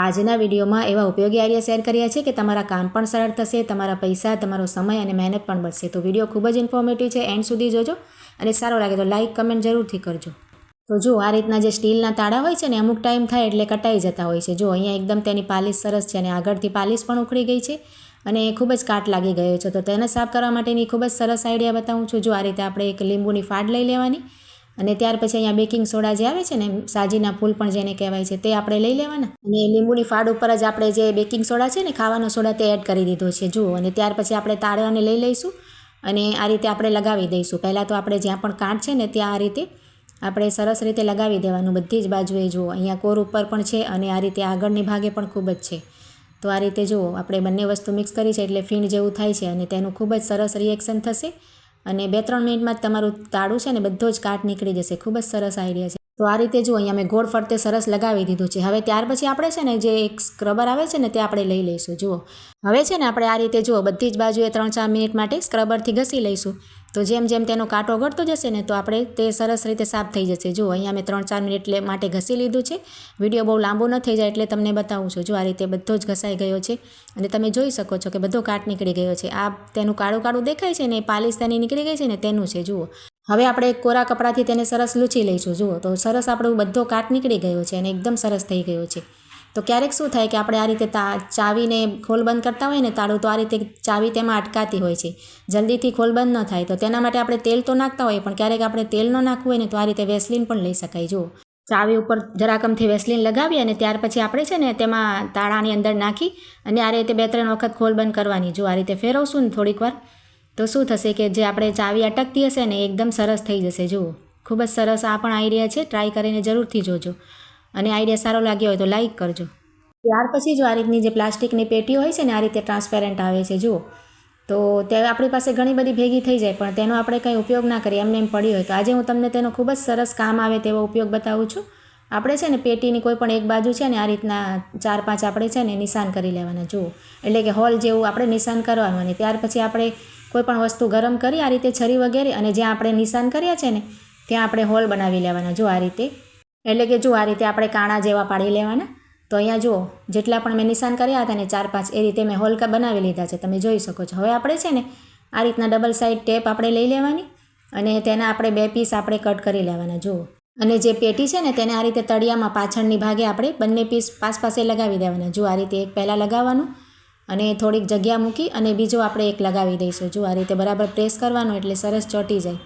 આજના વિડીયોમાં એવા ઉપયોગી આઈડિયા શેર કર્યા છે કે તમારા કામ પણ સરળ થશે, તમારા પૈસા, તમારો સમય અને મહેનત પણ બચશે. તો વિડીયો ખૂબ જ ઇન્ફોર્મેટિવ છે, એન્ડ સુધી જોજો અને સારો લાગે તો લાઇક કમેન્ટ જરૂરથી કરજો. તો જો આ રીતના જે સ્ટીલના તાળા હોય છે ને અમુક ટાઈમ થાય એટલે કટાઈ જતા હોય છે. જો અહીંયા એકદમ તેની પાલિશ સરસ છે અને આગળથી પાલિશ પણ ઉખડી ગઈ છે અને ખૂબ જ કાટ લાગી ગયો છે. તો તેને સાફ કરવા માટેની ખૂબ જ સરસ આઈડિયા બતાવું છું. જો આ રીતે આપણે એક લીંબુની ફાડ લઈ લેવાની અને ત્યાર પછી અહીંયા બેકિંગ સોડા જે આવે છે ને, સાજીના ફૂલ પણ જેને કહેવાય છે, તે આપણે લઈ લેવાના અને લીંબુની ફાડ ઉપર જ આપણે જે બેકિંગ સોડા છે ને, ખાવાનો સોડા, તે એડ કરી દીધો છે. જુઓ, અને ત્યાર પછી આપણે તાળાને લઈ લઈશું અને આ રીતે આપણે લગાવી દઈશું. પહેલાં તો આપણે જ્યાં પણ કાટ છે ને ત્યાં આ રીતે આપણે સરસ રીતે લગાવી દેવાનું બધી જ બાજુએ. જુઓ, અહીંયા કોર ઉપર પણ છે અને આ રીતે આગળની ભાગે પણ ખૂબ જ છે. તો આ રીતે જુઓ, આપણે બંને વસ્તુ મિક્સ કરી છે એટલે ફીણ જેવું થાય છે અને તેનું ખૂબ જ સરસ રિએક્શન થશે અને 2-3 મિનિટમાં જ તમારું તાળું છે ને બધો જ કાટ નીકળી જશે. ખૂબ જ સરસ આઈડિયા છે. તો આ રીતે જુઓ, અહીંયા મેં ગોળ ફરતે સરસ લગાવી દીધું છે. હવે ત્યાર પછી આપણે છે ને જે એક સ્ક્રબર આવે છે ને તે આપણે લઈ લઈશું. જુઓ, હવે છે ને આપણે આ રીતે જુઓ બધી જ બાજુએ 3-4 મિનિટ માટે સ્ક્રબરથી ઘસી લઈશું. તો જેમ જેમ તેનો કાંટો ઓગળતો જશે ને તો આપણે તે સરસ રીતે સાફ થઈ જશે. જુઓ, અહીંયા મેં 3-4 મિનિટ માટે ઘસી લીધું છે. વિડીયો બહુ લાંબો ન થઈ જાય એટલે તમને બતાવું છું. જો આ રીતે બધો જ ઘસાઈ ગયો છે અને તમે જોઈ શકો છો કે બધો કાટ નીકળી ગયો છે. આ તેનું કાળું કાળું દેખાય છે ને, પાલિશ તેની નીકળી ગઈ છે ને, તેનું છે. જુઓ, હવે આપણે એક કોરા કપડાથી તેને સરસ લૂછી લઈશું. જુઓ, તો સરસ આપણો બધો કાટ નીકળી ગયો છે અને એકદમ સરસ થઈ ગયો છે. તો ક્યારેક શું થાય કે આપણે આ રીતે ચાવીને ખોલ બંધ કરતા હોય ને તાળું, તો આ રીતે ચાવી તેમાં અટકાતી હોય છે, જલ્દીથી ખોલ બંધ ન થાય. તો તેના માટે આપણે તેલ તો નાખતા હોઈએ, પણ ક્યારેક આપણે તેલ ન નાખવું હોય ને તો આ રીતે વેસલીન પણ લઈ શકાય. જુઓ, ચાવી ઉપર જરાકમથી વેસલીન લગાવી અને ત્યાર પછી આપણે છે ને તેમાં તાળાની અંદર નાખી અને આ રીતે 2-3 વખત ખોલ બંધ કરવાની. જો આ રીતે ફેરવશું ને થોડીક વાર તો શું થશે કે જે આપણે ચાવી અટકતી હશે ને એકદમ સરસ થઈ જશે. જુઓ, ખૂબ જ સરસ આ પણ આઈડિયા છે. ટ્રાય કરીને જરૂરથી જોજો અને આઈડિયા સારો લાગ્યો હોય તો લાઇક કરજો. ત્યાર પછી જો આ રીતની જે પ્લાસ્ટિકની પેટીઓ હોય છે ને, આ રીતે ટ્રાન્સપેરન્ટ આવે છે. જુઓ, તો તે આપણી પાસે ઘણી બધી ભેગી થઈ જાય પણ તેનો આપણે કંઈ ઉપયોગ ના કરીએ, એમને એમ પડી હોય. તો આજે હું તમને તેનો ખૂબ જ સરસ કામ આવે તેવો ઉપયોગ બતાવું છું. આપણે છે ને પેટીની કોઈ પણ એક બાજુ છે ને આ રીતના 4-5 આપણે છે ને નિશાન કરી લેવાના. જુઓ, એટલે કે હોલ જેવું આપણે નિશાન કરવાનું અને ત્યાર પછી આપણે કોઈ પણ વસ્તુ ગરમ કરી આ રીતે છરી વગેરે અને જ્યાં આપણે નિશાન કર્યા છે ને ત્યાં આપણે હોલ બનાવી લેવાના. જો આ રીતે, એટલે કે જો આ રીતે આપણે કાણા જેવા પાડી લેવાના. તો અહીંયા જુઓ, જેટલા પણ મેં નિશાન કર્યા હતા ને 4-5, એ રીતે મેં હોલ બનાવી લીધા છે, તમે જોઈ શકો છો. હવે આપણે છે ને આ રીતના ડબલ સાઇડ ટેપ આપણે લઈ લેવાની અને તેના આપણે 2 પીસ આપણે કટ કરી લેવાના. જુઓ, અને જે પેટી છે ને તેને આ રીતે તળિયામાં પાછળની ભાગે આપણે બંને પીસ પાસે લગાવી દેવાના. જો આ રીતે એક પહેલાં લગાવવાનું અને થોડીક જગ્યા મૂકી અને બીજો આપણે એક લગાવી દઈશું. જો આ રીતે બરાબર પ્રેસ કરવાનું એટલે સરસ ચોંટી જાય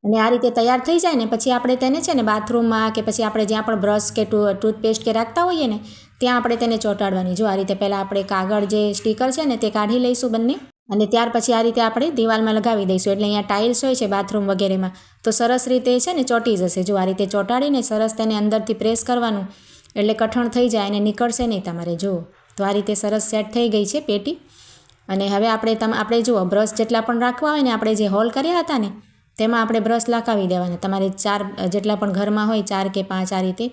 અને આ રીતે તૈયાર થઈ જાય ને પછી આપણે તેને છે ને બાથરૂમમાં કે પછી આપણે જ્યાં પણ બ્રશ કે ટૂથપેસ્ટ કે રાખતા હોઈએ ને ત્યાં આપણે તેને ચોંટાડવાની. જો આ રીતે પહેલાં આપણે કાગળ જે સ્ટીકર છે ને તે કાઢી લઈશું બંને અને ત્યાર પછી આ રીતે આપણે દિવાલમાં લગાવી દઈશું. એટલે અહીંયા ટાઇલ્સ હોય છે બાથરૂમ વગેરેમાં તો સરસ રીતે છે ને ચોંટી જશે. જો આ રીતે ચોંટાડીને સરસ તેને અંદરથી પ્રેસ કરવાનું એટલે કઠણ થઈ જાય અને નીકળશે નહીં તમારે. જુઓ, તો આ રીતે સરસ સેટ થઈ ગઈ છે પેટી. અને હવે આપણે જુઓ, બ્રશ જેટલા પણ રાખવા હોય ને, આપણે જે હોલ કર્યા હતા ને તેમાં આપણે બ્રશ લગાવી દેવાના. તમારે 4 જેટલા પણ ઘરમાં હોય, 4 કે 5 આ રીતે,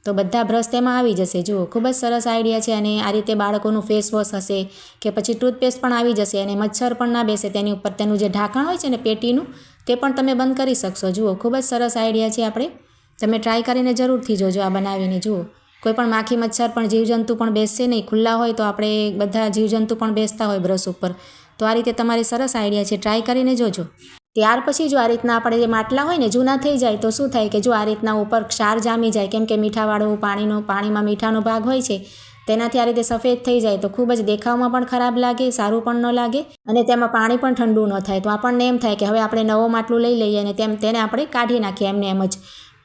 તો બધા બ્રશ તેમાં આવી જશે. જુઓ, ખૂબ જ સરસ આઈડિયા છે. અને આ રીતે બાળકોનું ફેસ વોશ હશે કે પછી ટૂથપેસ્ટ પણ આવી જશે અને મચ્છર પણ ના બેસે તેની ઉપર. તેનું જે ઢાંકણ હોય છે ને પેટીનું, તે પણ તમે બંધ કરી શકશો. જુઓ, ખૂબ જ સરસ આઈડિયા છે. તમે ટ્રાય કરીને જરૂરથી જોજો આ બનાવીને. જુઓ, કોઈ પણ માખી મચ્છર પણ જીવજંતુ પણ બેસશે નહીં. ખુલ્લા હોય તો આપણે બધા જીવજંતુ પણ બેસતા હોય બ્રશ ઉપર. તો આ રીતે તમારી સરસ આઈડિયા છે, ટ્રાય કરીને જોજો. ત્યાર પછી જો આ રીતના આપણે જે માટલા હોય ને જૂના થઈ જાય તો શું થાય કે જો આ રીતના ઉપર ક્ષાર જામી જાય, કેમ કે મીઠાવાળું પાણીમાં મીઠાનો ભાગ હોય છે, તેનાથી આ રીતે સફેદ થઈ જાય તો ખૂબ જ દેખાવમાં પણ ખરાબ લાગે, સારું પણ ન લાગે અને તેમાં પાણી પણ ઠંડુ ન થાય. તો આપણને એમ થાય કે હવે આપણે નવો માટલું લઈ લઈએ અને તેને આપણે કાઢી નાખીએ એમને એમ જ.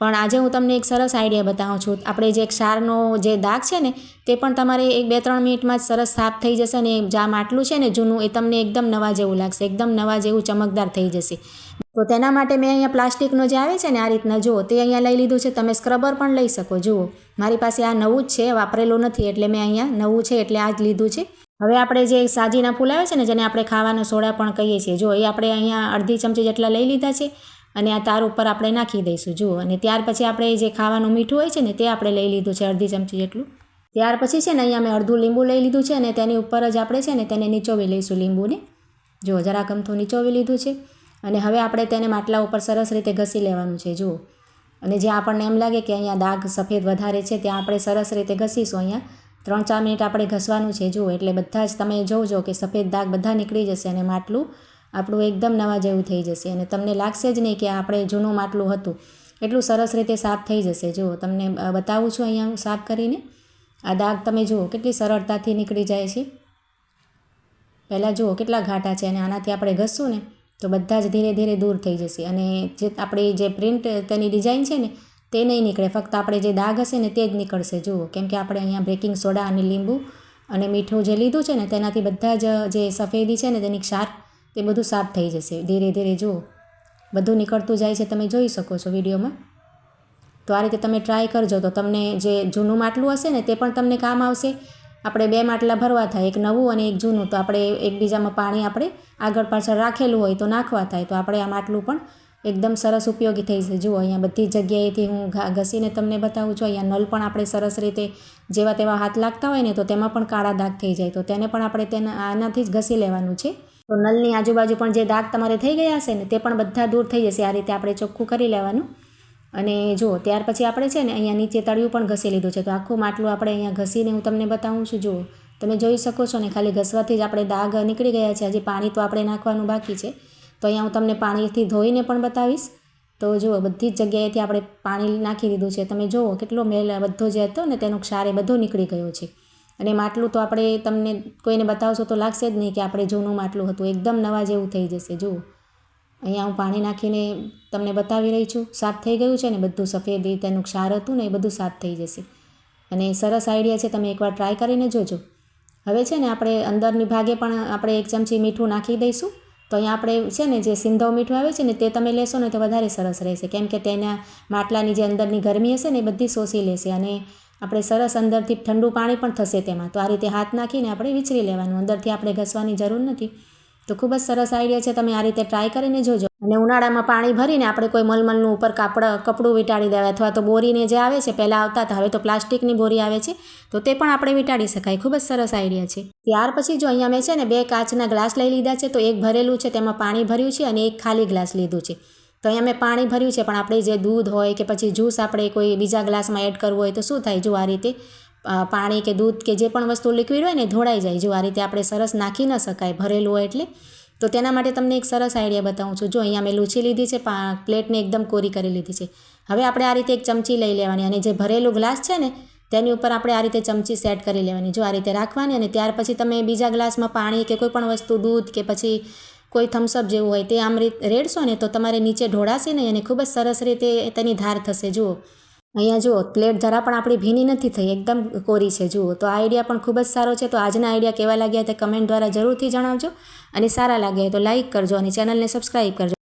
પણ આજે હું તમને એક સરસ આઈડિયા બતાવું છું. આપણે જે ક્ષારનો જે દાગ છે ને તે પણ તમારે 1-2-3 મિનિટમાં જ સરસ સાફ થઈ જશે અને જે માટલું છે ને જૂનું, એ તમને એકદમ નવા જેવું લાગશે, એકદમ નવા જેવું ચમકદાર થઈ જશે. તો તેના માટે મેં અહીંયા પ્લાસ્ટિકનો જે આવે છે ને આ રીતના, જુઓ, તે અહીંયા લઈ લીધું છે. તમે સ્ક્રબર પણ લઈ શકો. જુઓ, મારી પાસે આ નવું જ છે, વાપરેલું નથી, એટલે મેં અહીંયા નવું છે એટલે આ જ લીધું છે. હવે આપણે જે સાજીના ફૂલ આવે છે ને જેને આપણે ખાવાનો સોડા પણ કહીએ છીએ, જો એ આપણે અહીંયા અડધી ચમચી જેટલા લઈ લીધા છે અને આ તાર ઉપર આપણે નાખી દઈશું. જુઓ, અને ત્યાર પછી આપણે જે ખાવાનું મીઠું હોય છે ને તે આપણે લઈ લીધું છે અડધી ચમચી જેટલું. ત્યાર પછી છે ને અહીંયા મેં અડધું લીંબુ લઈ લીધું છે અને તેની ઉપર જ આપણે છે ને તેને નીચોવી લઈશું લીંબુને. જુઓ, જરાક અમથું નીચોવી લીધું છે અને હવે આપણે તેને માટલા ઉપર સરસ રીતે ઘસી લેવાનું છે. જુઓ, અને જ્યાં આપણને એમ લાગે કે અહીંયા દાગ સફેદ વધારે છે ત્યાં આપણે સરસ રીતે ઘસીશું અહીંયા 3-4 મિનિટ આપણે ઘસવાનું છે જુઓ. એટલે બધા જ તમે જોજો કે સફેદ દાગ બધા નીકળી જશે અને માટલું આપણું એકદમ નવા જેવું થઈ જશે અને તમને લાગશે જ નહીં કે આપણે જૂનું માટલું હતું. એટલું સરસ રીતે સાફ થઈ જશે. જુઓ તમને બતાવું છું અહીંયા સાફ કરીને. આ દાગ તમે જુઓ કેટલી સરળતાથી નીકળી જાય છે. પહેલાં જુઓ કેટલા ઘાટા છે અને આનાથી આપણે ઘસશું ને તો બધા જ ધીરે ધીરે દૂર થઈ જશે અને જે આપણી જે પ્રિન્ટ તેની ડિઝાઇન છે ને તે નહીં નીકળે. ફક્ત આપણે જે દાગ હશે ને તે જ નીકળશે. જુઓ કેમ કે આપણે અહીંયા બેકિંગ સોડા અને લીંબુ અને મીઠું જે લીધું છે ને તેનાથી બધા જ જે સફેદી છે ને તેની ક્ષાર તે બધું સાફ થઈ જશે ધીરે ધીરે. જુઓ બધું નીકળતું જાય છે, તમે જોઈ શકો છો વિડીયોમાં. તો આ રીતે તમે ટ્રાય કરજો તો તમને જે જૂનું માટલું હશે ને તે પણ તમને કામ આવશે. આપણે 2 માટલા ભરવા થાય, એક નવું અને એક જૂનું. તો આપણે એકબીજામાં પાણી આપણે આગળ પાછળ રાખેલું હોય તો નાખવા થાય તો આપણે આ માટલું પણ એકદમ સરસ ઉપયોગી થઈ જશે. જુઓ અહીંયા બધી જગ્યાએથી હું ઘસીને તમને બતાવું છું. અહીંયા નળ પણ આપણે સરસ રીતે જેવા તેવા હાથ લાગતા હોય ને તો તેમાં પણ કાળા દાગ થઈ જાય તો તેને પણ આપણે આનાથી જ ઘસી લેવાનું છે. તો નળની આજુબાજુ પણ જે દાગ તમારે થઈ ગયા હશે ને તે પણ બધા દૂર થઈ જશે. આ રીતે આપણે ચોખ્ખું કરી લેવાનું. અને જુઓ ત્યાર પછી આપણે છે ને અહીંયા નીચે તળિયું પણ ઘસી લીધું છે. તો આખું માટલું આપણે અહીંયા ઘસીને હું તમને બતાવું છું. જુઓ તમે જોઈ શકો છો ને ખાલી ઘસવાથી જ આપણે દાગ નીકળી ગયા છે. હજી પાણી તો આપણે નાખવાનું બાકી છે. તો અહીંયા હું તમને પાણીથી ધોઈને પણ બતાવીશ. તો જુઓ બધી જ જગ્યાએથી આપણે પાણી નાખી દીધું છે. તમે જુઓ કેટલો મેલ બધો જે હતો ને તેનો ક્ષાર એ બધો નીકળી ગયો છે. અને માટલું તો આપણે તમને કોઈને બતાવશો તો લાગશે જ નહીં કે આપણે જૂનું માટલું હતું. એકદમ નવા જેવું થઈ જશે. જુઓ અહીંયા હું પાણી નાખીને તમને બતાવી રહી છું. સાફ થઈ ગયું છે ને બધું સફેદી તેનું ક્ષાર હતું ને એ બધું સાફ થઈ જશે. અને સરસ આઈડિયા છે, તમે એકવાર ટ્રાય કરીને જોજો. હવે છે ને આપણે અંદરની ભાગે પણ આપણે 1 ચમચી મીઠું નાખી દઈશું. તો અહીંયા આપણે છે ને જે સિંધવ મીઠું આવે છે ને તે તમે લેશો ને તો વધારે સરસ રહેશે. કેમ કે તેના માટલાની જે અંદરની ગરમી હશે ને એ બધી શોષી લેશે અને આપણે સરસ અંદરથી ઠંડુ પાણી પણ થશે તેમાં. તો આ રીતે હાથ નાખીને આપણે વિચરી લેવાનું. અંદરથી આપણે ઘસવાની જરૂર નથી. તો ખૂબ જ સરસ આઈડિયા છે, તમે આ રીતે ટ્રાય કરીને જોજો. અને ઉનાળામાં પાણી ભરીને આપણે કોઈ મલમલનું ઉપર કપડું વીંટાળી દેવાય અથવા તો બોરીને જે આવે છે પહેલાં આવતા હતા, હવે તો પ્લાસ્ટિકની બોરી આવે છે તો તે પણ આપણે વીંટાળી શકાય. ખૂબ જ સરસ આઈડિયા છે. ત્યાર પછી જો અહીંયા મેં છે ને 2 કાચના ગ્લાસ લઈ લીધા છે. તો એક ભરેલું છે તેમાં પાણી ભર્યું છે અને એક ખાલી ગ્લાસ લીધું છે. તો અહીંયા મેં પાણી ભર્યું છે પણ આપણે જે દૂધ હોય કે પછી જ્યુસ આપણે કોઈ બીજા ગ્લાસમાં એડ કરવું હોય તો શું થાય, જો આ રીતે પાણી કે દૂધ કે જે પણ વસ્તુ લિક્વિડ હોય ને ધોળાઈ જાય. જો આ રીતે આપણે સરસ નાખી ન શકાય ભરેલું હોય એટલે. તો તેના માટે તમને એક સરસ આઈડિયા બતાવું છું. જો અહીંયા મેં લૂછી લીધી છે, પ્લેટને એકદમ કોરી કરી લીધી છે. હવે આપણે આ રીતે એક ચમચી લઈ લેવાની અને જે ભરેલું ગ્લાસ છે ને તેની ઉપર આપણે આ રીતે ચમચી સેટ કરી લેવાની. જો આ રીતે રાખવાની અને ત્યાર પછી તમે બીજા ગ્લાસમાં પાણી કે કોઈ પણ વસ્તુ દૂધ કે પછી કોઈ થમ્સઅપ જેવું હોય તે આમ રેડશો ને તો તમારે નીચે ઢોળાશે નહીં અને ખૂબ જ સરસ રીતે તેની ધાર થશે. જુઓ અહીંયા જુઓ પ્લેટ જરા પણ આપણી ભીની નથી થઈ, એકદમ કોરી છે. જુઓ તો આ આઈડિયા પણ ખૂબ જ સારો છે. તો આજના આઈડિયા કેવા લાગ્યા તે કમેન્ટ દ્વારા જરૂરથી જણાવજો અને સારા લાગે તો લાઇક કરજો અને ચેનલને સબસ્ક્રાઈબ કરજો.